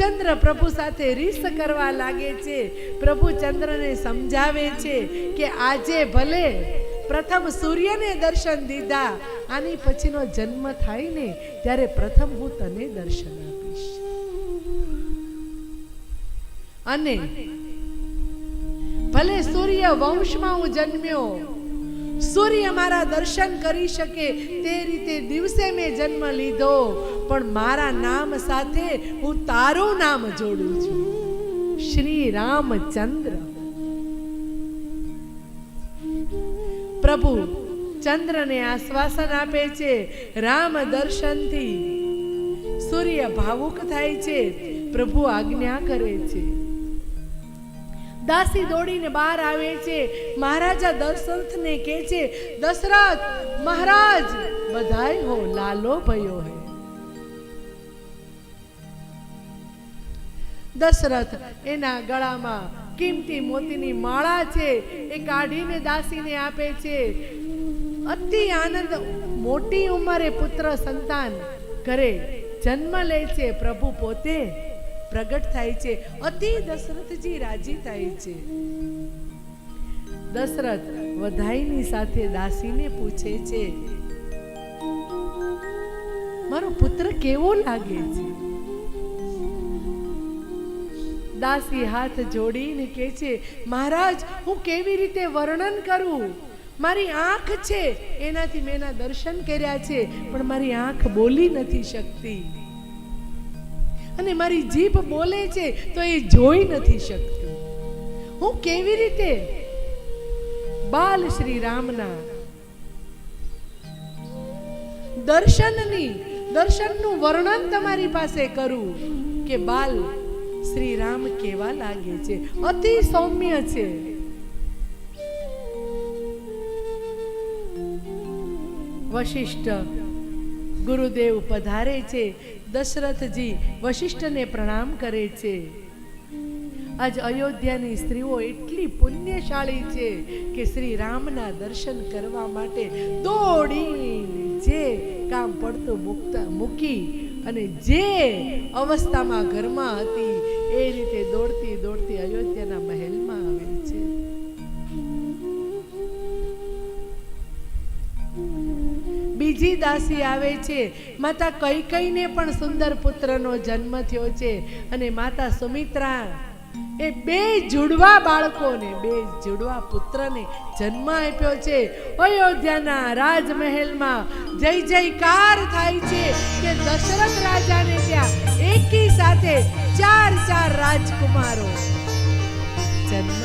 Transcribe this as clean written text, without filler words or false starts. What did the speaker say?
ચંદ્ર પ્રભુ સાથે રીસ કરવા લાગે છે. પ્રભુ ચંદ્રને સમજાવે છે કે આજે ભલે પ્રથમ સૂર્યને દર્શન દીધા, આની પછીનો જન્મ થાય ને ત્યારે પ્રથમ હું તને દર્શન આપીશ. અને ભલે સૂર્ય વંશમાં હું જન્મ્યો, સૂર્ય મારા દર્શન કરી શકે તે રીતે દિવસે મેં જન્મ લીધો, પણ મારા નામ સાથે હું તારું નામ જોડું છું, શ્રી રામચંદ્ર. પ્રભુ ચંદ્રને આશ્વાસન આપે છે. રામ દર્શનથી સૂર્ય ભાવુક થાય છે. પ્રભુ આજ્ઞા કરે છે. દાસી દોડીને બહાર આવે છે. મહારાજા દશરથને કહે છે, દશરથ મહારાજ બધાય હો, લાલો ભયો હે. દશરથ એના ગળામાં કિંમતી મોતીની માળા છે એ કાઢીને દાસીને આપે છે. અતિ આનંદ, મોટી ઉંમરે પુત્ર સંતાન ઘરે જન્મ લે છે. પ્રભુ પોતે પ્રગટ થાય છે. અતિ દશરથજી રાજી થાય છે. દશરથ વધાઈની સાથે દાસીને પૂછે છે, મારો પુત્ર કેવો લાગે છે? દાસી હાથ જોડીને કહે છે, મહારાજ હું કેવી રીતે વર્ણન કરું? મારી આંખ છે એનાથી મેં એના દર્શન કર્યા છે, પણ મારી આંખ બોલી નથી શકતી, અને મારી જીભ બોલે છે તો એ જોઈ નથી શકતી. હું કેવી રીતે બાલ શ્રી રામના દર્શનનું વર્ણન તમારી પાસે કરું કે બાલ શ્રી રામ કેવા લાગે છે? અતિ સૌમ્ય છે. વશિષ્ઠ ગુરુદેવ પધારે છે. દશરથજી વશિષ્ઠને પ્રણામ કરે છે. આજ અયોધ્યાની સ્ત્રીઓ એટલી પુણ્યશાળી છે કે શ્રી રામના દર્શન કરવા માટે દોડીને જે કામ પડતું મૂકી અને જે અવસ્થામાં ઘરમાં હતી એ રીતે દોડતી દોડતી અયોધ્યાના મહેલમાં આવે છે. બીજી દાસી આવે છે. માતા કૈકેયીને પણ સુંદર પુત્રનો જન્મ થયો છે, અને માતા સુમિત્રા એ બે જુડવા બાળકોને, બે જુડવા પુત્રને જન્મ આપ્યો છે. અયોધ્યાના રાજમહેલમાં જય જયકાર થાય છે કે દશરથ રાજાને ત્યાં એકી સાથે 4 રાજકુમારો જન્મ